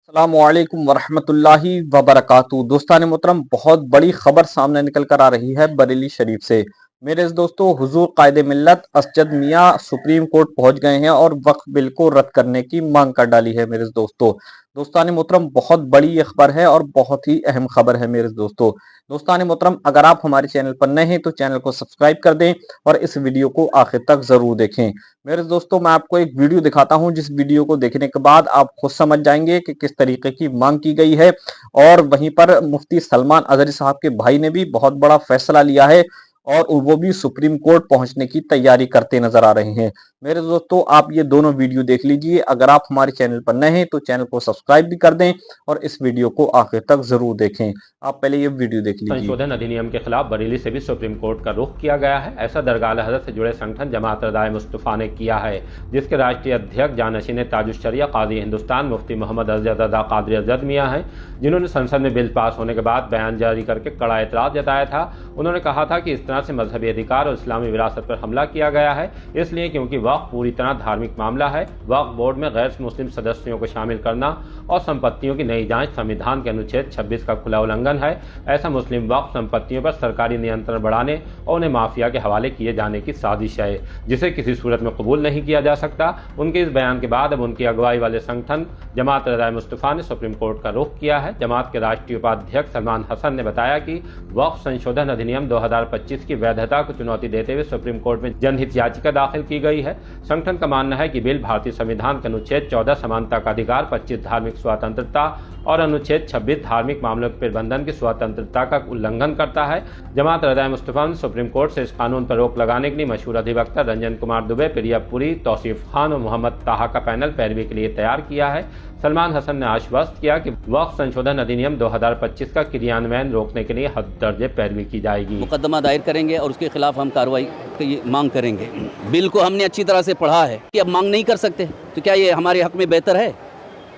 अस्सलामुअलैकुम वरहमतुल्लाहि वबरकातुहू। दोस्तान मोहतरम, बहुत बड़ी खबर सामने निकल कर आ रही है बरेली शरीफ से। मेरे दोस्तों, हुजूर कायदे मिल्लत असजद मियाँ सुप्रीम कोर्ट पहुंच गए हैं और वक्फ बिल को रद्द करने की मांग कर डाली है। मेरे दोस्तों, दोस्तान मोहतरम, बहुत बड़ी ये खबर है और बहुत ही अहम खबर है। मेरे दोस्तों, दोस्तान मोहतरम, अगर आप हमारे चैनल पर नए हैं तो चैनल को सब्सक्राइब कर दें और इस वीडियो को आखिर तक जरूर देखें। मेरे दोस्तों, मैं आपको एक वीडियो दिखाता हूं, जिस वीडियो को देखने के बाद आप खुद समझ जाएंगे कि किस तरीके की मांग की गई है। और वहीं पर मुफ्ती सलमान अजहरी साहब के भाई ने भी बहुत बड़ा फैसला लिया है और वो भी सुप्रीम कोर्ट पहुंचने की तैयारी करते नजर आ रहे हैं। मेरे दोस्तों, आप ये दोनों वीडियो देख लीजिए। अगर आप हमारे चैनल पर नए हैं तो चैनल को सब्सक्राइब भी कर दें और इस वीडियो को आखिर तक जरूर देखें। आप पहले ये वीडियो देख लीजिए। संशोधन अधिनियम के खिलाफ बरेली से भी सुप्रीम कोर्ट का रुख किया गया है। ऐसा दरगाह हजरत से जुड़े संगठन जमात रज़ाए मुस्तफ़ा ने किया है, जिसके राष्ट्रीय अध्यक्ष जानशीन ताजुश्शरिया काज़ी हिंदुस्तान मुफ्ती मोहम्मद अज़द रज़ा क़ादरी अज़द मियाँ हैं, जिन्होंने संसद में बिल पास होने के बाद बयान जारी करके कड़ा एतराज़ जताया था। उन्होंने कहा था कि इस तरह से मजहबी अधिकार और इस्लामी विरासत पर हमला किया गया है, इसलिए क्योंकि वक्फ पूरी तरह धार्मिक मामला है। वक्फ बोर्ड में गैर मुस्लिम सदस्यों को शामिल करना और संपत्तियों की नई जांच संविधान के अनुच्छेद 26 का खुला उल्लंघन है। ऐसा मुस्लिम वक्फ संपत्तियों पर सरकारी नियंत्रण बढ़ाने और उन्हें माफिया के हवाले किए जाने की साजिश है, जिसे किसी सूरत में कबूल नहीं किया जा सकता। उनके इस बयान के बाद अब उनकी अगुवाई वाले संगठन जमात रज़ाए मुस्तफ़ा ने सुप्रीम कोर्ट का रुख किया है। जमात के राष्ट्रीय उपाध्यक्ष सलमान हसन ने बताया कि वक्फ संशोधन अधिनियम 2025 की वैधता को चुनौती देते हुए सुप्रीम कोर्ट में जनहित याचिका दाखिल की गई है। संगठन का मानना है कि बिल भारतीय संविधान के अनुच्छेद 14 समानता का अधिकार, 25 धार्मिक स्वतंत्रता और अनुच्छेद 26 धार्मिक मामलों के प्रबंधन की स्वतंत्रता का उल्लंघन करता है। जमात रज़ाए मुस्तफ़ा ने सुप्रीम कोर्ट से इस कानून पर रोक लगाने के लिए मशहूर अधिवक्ता रंजन कुमार दुबे, प्रिया पुरी, तौसीफ खान और मोहम्मद ताहा का पैनल पैरवी के लिए तैयार किया है। सलमान हसन ने आश्वस्त किया कि वक्फ संशोधन अधिनियम 2025 का क्रियान्वयन रोकने के लिए हद दर्जे पैरवी की जाएगी। मुकदमा दायर करेंगे और उसके खिलाफ हम कार्रवाई की मांग करेंगे। बिल को हमने अच्छी तरह से पढ़ा है कि अब मांग नहीं कर सकते, तो क्या ये हमारे हक में बेहतर है?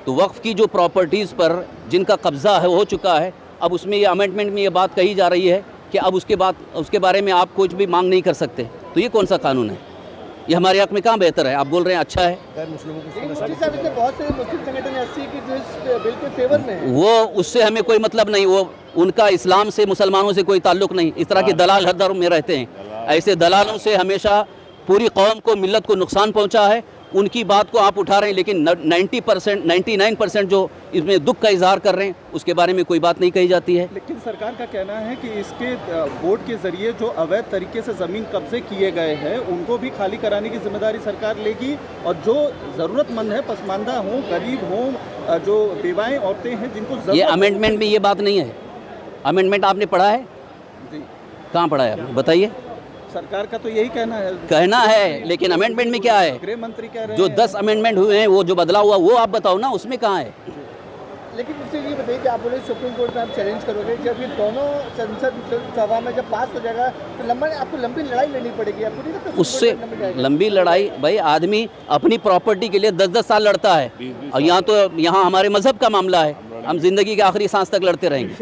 तो वक्फ की जो प्रॉपर्टीज़ पर जिनका कब्जा है हो चुका है, अब उसमें ये अमेंडमेंट में ये बात कही जा रही है कि अब उसके बारे में आप कुछ भी मांग नहीं कर सकते। तो ये कौन सा कानून है? ये हमारे हक में कहाँ बेहतर है? आप बोल रहे हैं अच्छा है। बहुत से मुस्लिम संगठन ऐसी कि जो इस बिल के फेवर में है। वो उससे हमें कोई मतलब नहीं, वो उनका इस्लाम से मुसलमानों से कोई ताल्लुक नहीं। इस तरह के दलाल हर दर में रहते हैं। ऐसे दलालों से हमेशा पूरी कौम को, मिल्लत को नुकसान पहुँचा है। उनकी बात को आप उठा रहे हैं, लेकिन 99% जो इसमें दुख का इजहार कर रहे हैं उसके बारे में कोई बात नहीं कही जाती है। लेकिन सरकार का कहना है कि इसके बोर्ड के जरिए जो अवैध तरीके से ज़मीन कब्जे किए गए हैं उनको भी खाली कराने की जिम्मेदारी सरकार लेगी, और जो ज़रूरतमंद है, पसमानदा हों, गरीब हों, जो बेवाएँ औरतें हैं जिनको ये अमेंडमेंट में ये बात नहीं है। अमेंडमेंट आपने पढ़ा है? कहाँ पढ़ा है आपने, बताइए। सरकार का तो यही कहना है, लेकिन अमेंडमेंट में क्या है? गृह मंत्री कह रहे हैं जो 10 अमेंडमेंट हुए हैं, वो जो बदला हुआ वो आप बताओ ना, उसमें कहाँ है? लेकिन मुझसे ये बताइए कि आप बोले सुप्रीम कोर्ट में आप चैलेंज करोगे, जब ये दोनों संसद सभा में जब पास हो जाएगा तो आपको लंबी लड़ाई लेनी पड़ेगी। आपको नहीं लगता उससे लंबी लड़ाई? भाई, आदमी अपनी प्रॉपर्टी के लिए 10-10 साल लड़ता है, और यहाँ हमारे मजहब का मामला है। हम जिंदगी के आखिरी सांस तक लड़ते रहेंगे।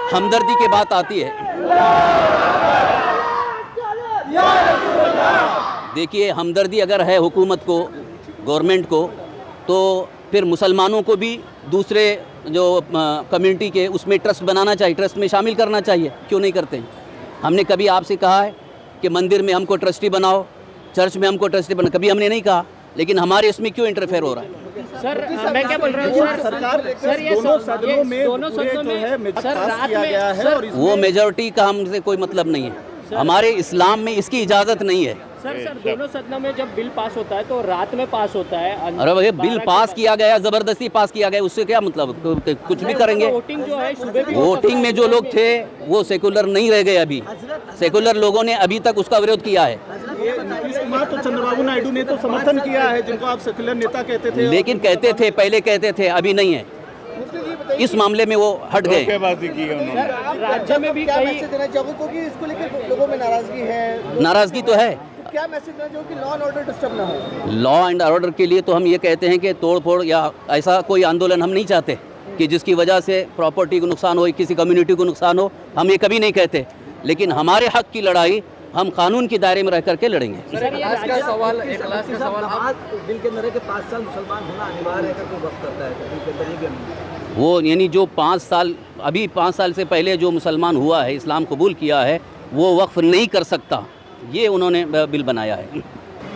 हमदर्दी की बात आती है, देखिए, हमदर्दी अगर है हुकूमत को, गवर्नमेंट को, तो फिर मुसलमानों को भी दूसरे जो कम्युनिटी के उसमें ट्रस्ट बनाना चाहिए, ट्रस्ट में शामिल करना चाहिए। क्यों नहीं करते हैं? हमने कभी आपसे कहा है कि मंदिर में हमको ट्रस्टी बनाओ, चर्च में हमको ट्रस्टी बनाओ? कभी हमने नहीं कहा, लेकिन हमारे इसमें क्यों इंटरफेयर हो रहा है? सर, मैं क्या बोल रहा हूँ, सरकार दोनों सदनों में पास किया गया है और वो मेजॉरिटी का हमसे कोई मतलब नहीं है। हमारे इस्लाम में इसकी इजाज़त नहीं है। सर, दोनों सदनों में जब बिल पास होता है तो रात में पास होता है। अरे भैया, बिल पास किया गया, ज़बरदस्ती पास किया गया, उससे क्या मतलब? कुछ भी करेंगे। वोटिंग जो है सुबह भी वोटिंग में जो लोग थे वो सेकुलर नहीं रह गए। अभी सेकुलर लोगों ने अभी तक उसका विरोध किया है। नीतीश कुमार तो चंद्रबाबू नायडू ने तो समर्थन किया है, जिनको आप सेकुलर नेता कहते थे। लेकिन कहते थे, पहले कहते थे, अभी नहीं है। इस मामले में वो हट गए। राज्य में भी क्या मैसेज देना चाहोगे, क्योंकि इसको लेकर लोगों में नाराजगी है? नाराजगी तो है। क्या मैसेज देना चाहोगे कि लॉ एंड ऑर्डर डिस्टर्ब ना हो? लॉ एंड ऑर्डर के लिए तो हम ये कहते हैं कि तोड़ फोड़ या ऐसा कोई आंदोलन हम नहीं चाहते कि जिसकी वजह से प्रॉपर्टी को नुकसान हो, किसी कम्युनिटी को नुकसान हो। हम ये कभी नहीं कहते, लेकिन हमारे हक की लड़ाई हम कानून के दायरे में रह करके लड़ेंगे। सर, ये राज्य सवाल आज बिल के अंदर है कि 5 साल मुसलमान होना अनिवार्य है, कोई वक्त करता है तो बिल के अंदर ये भी हम वो यानी जो 5 साल अभी 5 साल से पहले जो मुसलमान हुआ है, इस्लाम कबूल किया है, वो वक्फ नहीं कर सकता, ये उन्होंने बिल बनाया है।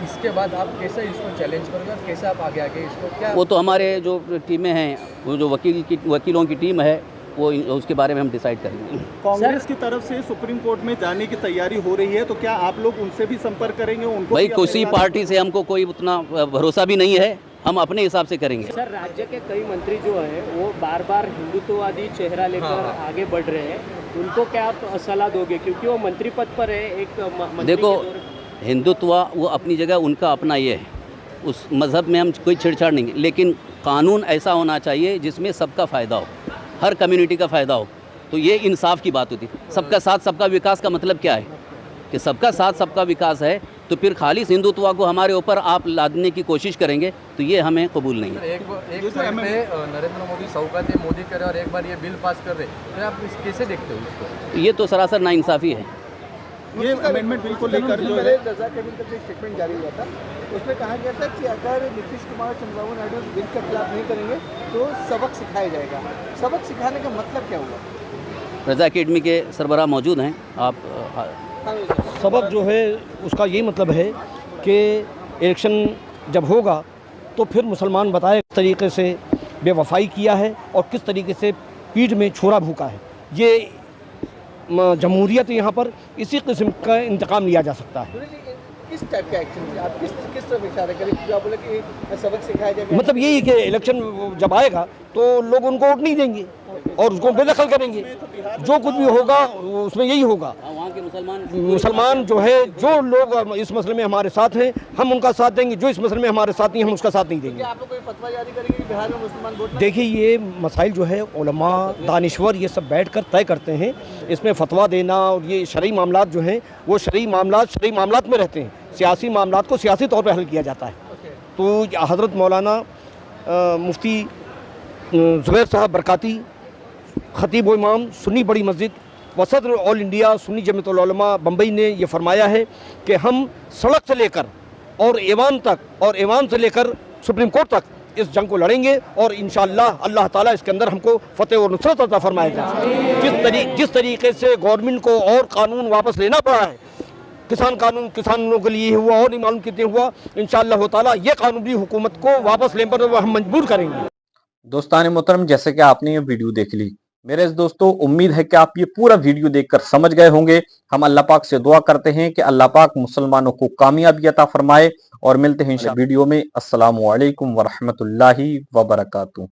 इसके बाद आप कैसे इसको चैलेंज करोगे और कैसे आप आगे इसको क्या? वो तो हमारे जो टीमें हैं, वो जो वकीलों की टीम है, वो उसके बारे में हम डिसाइड करेंगे। कांग्रेस की तरफ से सुप्रीम कोर्ट में जाने की तैयारी हो रही है, तो क्या आप लोग उनसे भी संपर्क करेंगे? उनको भाई भी किसी पार्टी से हमको कोई उतना भरोसा भी नहीं है, हम अपने हिसाब से करेंगे। सर, राज्य के कई मंत्री जो हैं वो बार बार हिंदुत्ववादी चेहरा लेकर आगे बढ़ रहे हैं, उनको क्या आप सलाह दोगे? क्योंकि वो मंत्री पद पर है, एक मंत्री देखो, हिंदुत्व वो अपनी जगह उनका अपना ये है, उस मज़हब में हम कोई छेड़छाड़ नहीं, लेकिन कानून ऐसा होना चाहिए जिसमें सबका फ़ायदा हो, हर कम्युनिटी का फ़ायदा हो, तो ये इंसाफ की बात होती है। सबका साथ सबका विकास का मतलब क्या है कि सबका साथ सबका विकास है, तो फिर खालिश हिंदुत्व को हमारे ऊपर आप लादने की कोशिश करेंगे तो ये हमें कबूल नहीं है। एक साइड पे नरेंद्र मोदी शौकत मोदी करे और एक बार ये बिल पास कर रहे, तो आप कैसे देखते हो इसको? ये तो सरासर नाइंसाफ़ी है। ये अमेंडमेंट बिल को लेकर जो है रजा कैबिनेट का स्टेटमेंट जारी हुआ था, उसमें कहा गया था कि अगर नीतीश कुमार चंद्रबाबू नायडू इस बिल के खिलाफ नहीं करेंगे तो सबक सिखाया जाएगा। सबक सिखाने का मतलब क्या हुआ? रजा अकेडमी के सरबराह मौजूद हैं, आप सबक जो है उसका यही मतलब है कि इलेक्शन जब होगा तो फिर मुसलमान बताए किस तरीके से बेवफाई किया है और किस तरीके से पीठ में छोरा भूका है। ये जमहूरियत यहाँ पर इसी किस्म का इंतकाम लिया जा सकता है। किस टाइप का एक्शन आप किस तरफ इशारा करें? जो आप बोले कि सबक सिखाया जाएगा, मतलब यही है कि इलेक्शन जब आएगा तो लोग उनको वोट नहीं देंगे और उसको बेदखल करेंगे। जो कुछ भी होगा उसमें यही होगा। वहाँ के मुसलमान जो है, जो लोग इस मसले में हमारे साथ हैं हम उनका साथ देंगे, जो इस मसले में हमारे साथ नहीं हम उसका साथ नहीं देंगे। आप लोग कोई फतवा जारी करेंगे कि बिहार में मुसलमान वोट? देखिए, ये मसाइल जो है उलमा दानिश्वर ये सब बैठकर तय करते हैं। इसमें फतवा देना और ये शरई मामलात जो हैं वो शरई मामलात में रहते हैं। सियासी मामलात को सियासी तौर पर हल किया जाता है। तो हज़रत मौलाना मुफ्ती ज़ुबैर साहब बरकाती, खतीब व इमाम सुन्नी बड़ी मस्जिद व सदर ऑल इंडिया सुन्नी जमीयतुल उलमा बम्बई ने ये फरमाया है कि हम सड़क से लेकर और ऐवान तक और ऐवान से लेकर सुप्रीम कोर्ट तक इस जंग को लड़ेंगे और इंशाअल्लाह अल्लाह ताला इसके अंदर हमको फतेह और नुसरत अता फरमाएगा। जिस तरीके से गवर्नमेंट को और कानून वापस लेना पड़ा है, किसान कानून किसानों के लिए हुआ और नहीं मालूम कितने हुआ, इंशाअल्लाह ताला ये कानून भी हुकूमत को वापस लेने पर हम मजबूर करेंगे। दोस्तान मोहतरम, जैसे कि आपने ये वीडियो देख ली, मेरे दोस्तों उम्मीद है कि आप ये पूरा वीडियो देखकर समझ गए होंगे। हम अल्लाह पाक से दुआ करते हैं कि अल्लाह पाक मुसलमानों को कामयाबी अता फरमाए और मिलते हैं वीडियो में। अस्सलामु अलैकुम वरहमतुल्लाहि वबरकातुहू।